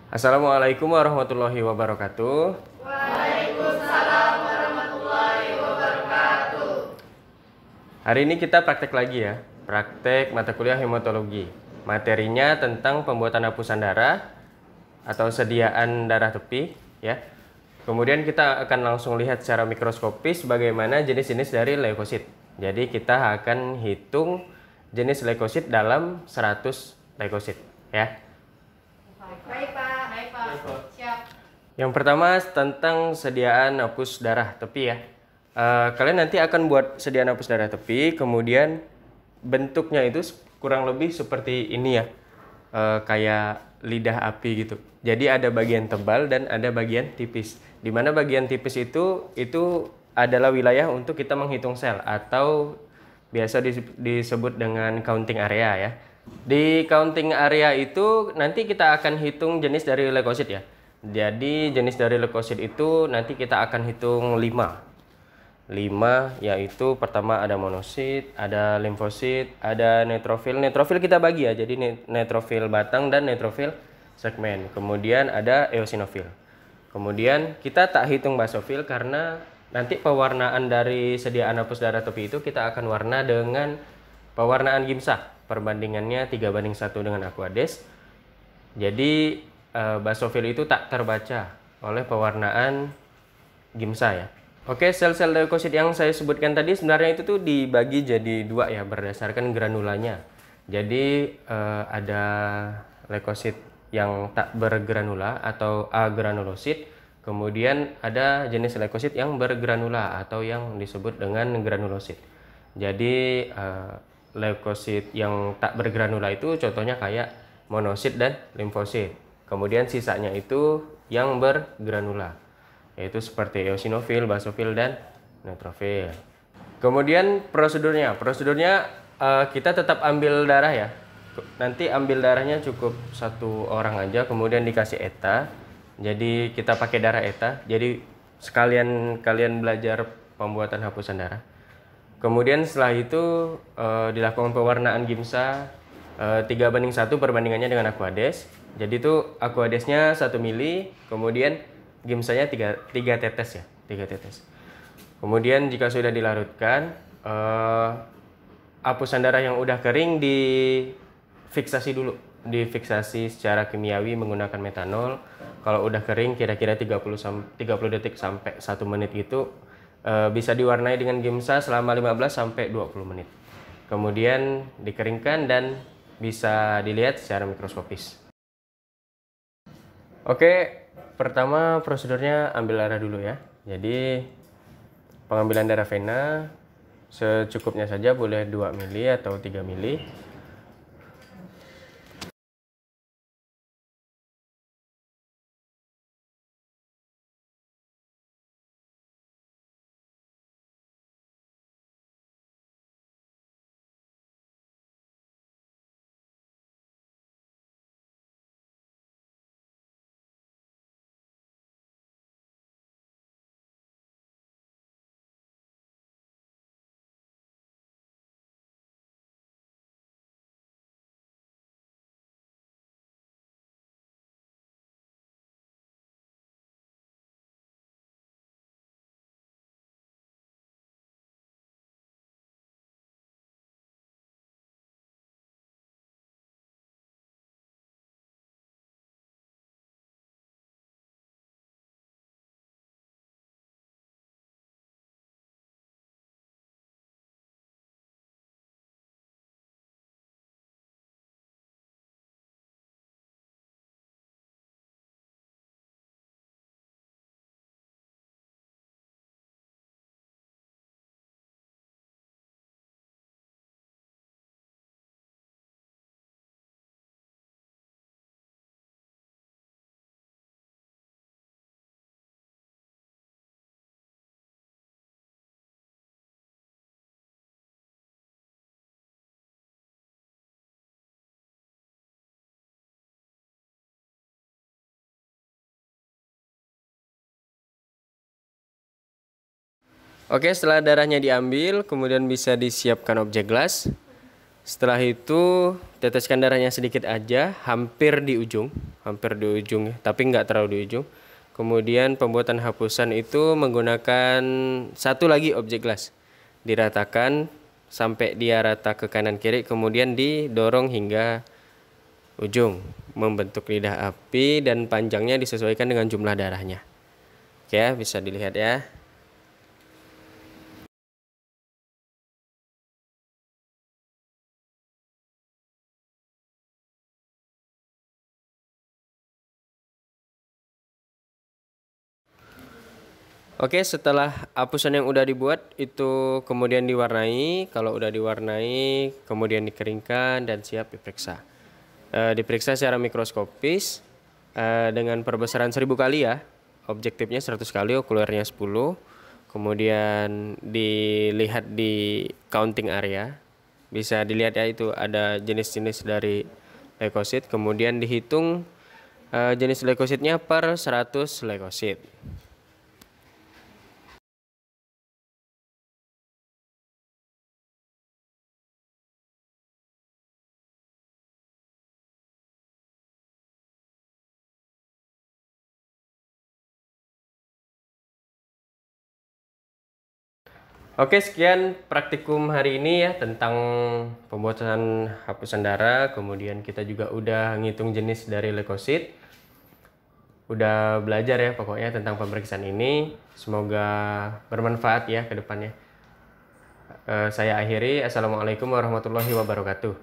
Assalamualaikum warahmatullahi wabarakatuh. Waalaikumsalam warahmatullahi wabarakatuh. Hari ini kita praktek lagi ya, praktek mata kuliah hematologi. Materinya tentang pembuatan hapusan darah atau sediaan darah tepi ya. Kemudian kita akan langsung lihat secara mikroskopis bagaimana jenis-jenis dari leukosit. Jadi kita akan hitung jenis leukosit dalam 100 leukosit ya. Baik Pak. Siap. Yang pertama tentang sediaan hapus darah tepi ya. Kalian nanti akan buat sediaan hapus darah tepi, kemudian bentuknya itu kurang lebih seperti ini ya, kayak lidah api gitu. Jadi ada bagian tebal dan ada bagian tipis. Dimana bagian tipis itu adalah wilayah untuk kita menghitung sel atau biasa disebut dengan counting area ya. Di counting area itu nanti kita akan hitung jenis dari leukosit ya. Jadi jenis dari leukosit itu nanti kita akan hitung 5 yaitu pertama ada monosit, ada limfosit, ada neutrofil. Neutrofil kita bagi ya, jadi neutrofil batang dan neutrofil segmen. Kemudian ada eosinofil. Kemudian kita tak hitung basofil karena nanti pewarnaan dari sediaan hapus darah tepi itu kita akan warna dengan pewarnaan Giemsa. Perbandingannya 3:1 dengan Aquades. Jadi basofil itu tak terbaca oleh pewarnaan Giemsa ya. Oke, sel-sel leukosit yang saya sebutkan tadi sebenarnya itu tuh dibagi jadi 2 ya berdasarkan granulanya. Jadi ada leukosit yang tak bergranula atau agranulosit. Kemudian ada jenis leukosit yang bergranula atau yang disebut dengan granulosit. Jadi leukosit yang tak bergranula itu contohnya kayak monosit dan limfosit. Kemudian sisanya itu yang bergranula, yaitu seperti eosinofil, basofil, dan neutrofil. Kemudian prosedurnya kita tetap ambil darah ya. Nanti ambil darahnya cukup 1 orang aja, kemudian dikasih ETA. Jadi kita pakai darah ETA. Jadi sekalian kalian belajar pembuatan hapusan darah. Kemudian setelah itu dilakukan pewarnaan Giemsa 3:1 perbandingannya dengan Aquades. Jadi itu Aquadesnya 1 mili, kemudian Giemsanya 3 tetes ya, 3 tetes. Kemudian jika sudah dilarutkan, hapusan darah yang udah kering difiksasi dulu, difiksasi secara kimiawi menggunakan metanol. Kalau udah kering kira-kira 30 detik sampai 1 menit gitu, bisa diwarnai dengan Giemsa selama 15 sampai 20 menit. Kemudian dikeringkan dan bisa dilihat secara mikroskopis. Oke, pertama prosedurnya ambil darah dulu ya. Jadi pengambilan darah vena secukupnya saja, boleh 2 mili atau 3 mili. Oke, setelah darahnya diambil, kemudian bisa disiapkan objek gelas. Setelah itu teteskan darahnya sedikit aja, hampir di ujung ya, tapi nggak terlalu di ujung. Kemudian pembuatan hapusan itu menggunakan satu lagi objek gelas, diratakan sampai dia rata ke kanan kiri, kemudian didorong hingga ujung, membentuk lidah api dan panjangnya disesuaikan dengan jumlah darahnya. Oke ya, bisa dilihat ya. Oke, setelah hapusan yang udah dibuat itu kemudian diwarnai. Kalau udah diwarnai, kemudian dikeringkan dan siap diperiksa. Diperiksa secara mikroskopis dengan perbesaran 1000 kali ya. Objektifnya 100 kali, okulernya 10. Kemudian dilihat di counting area. Bisa dilihat ya, itu ada jenis-jenis dari leukosit. Kemudian dihitung jenis leukositnya per 100 leukosit. Oke, sekian praktikum hari ini ya tentang pembuatan hapusan darah. Kemudian kita juga udah ngitung jenis dari leukosit. Udah belajar ya pokoknya tentang pemeriksaan ini. Semoga bermanfaat ya ke depannya. Saya akhiri. Assalamualaikum warahmatullahi wabarakatuh.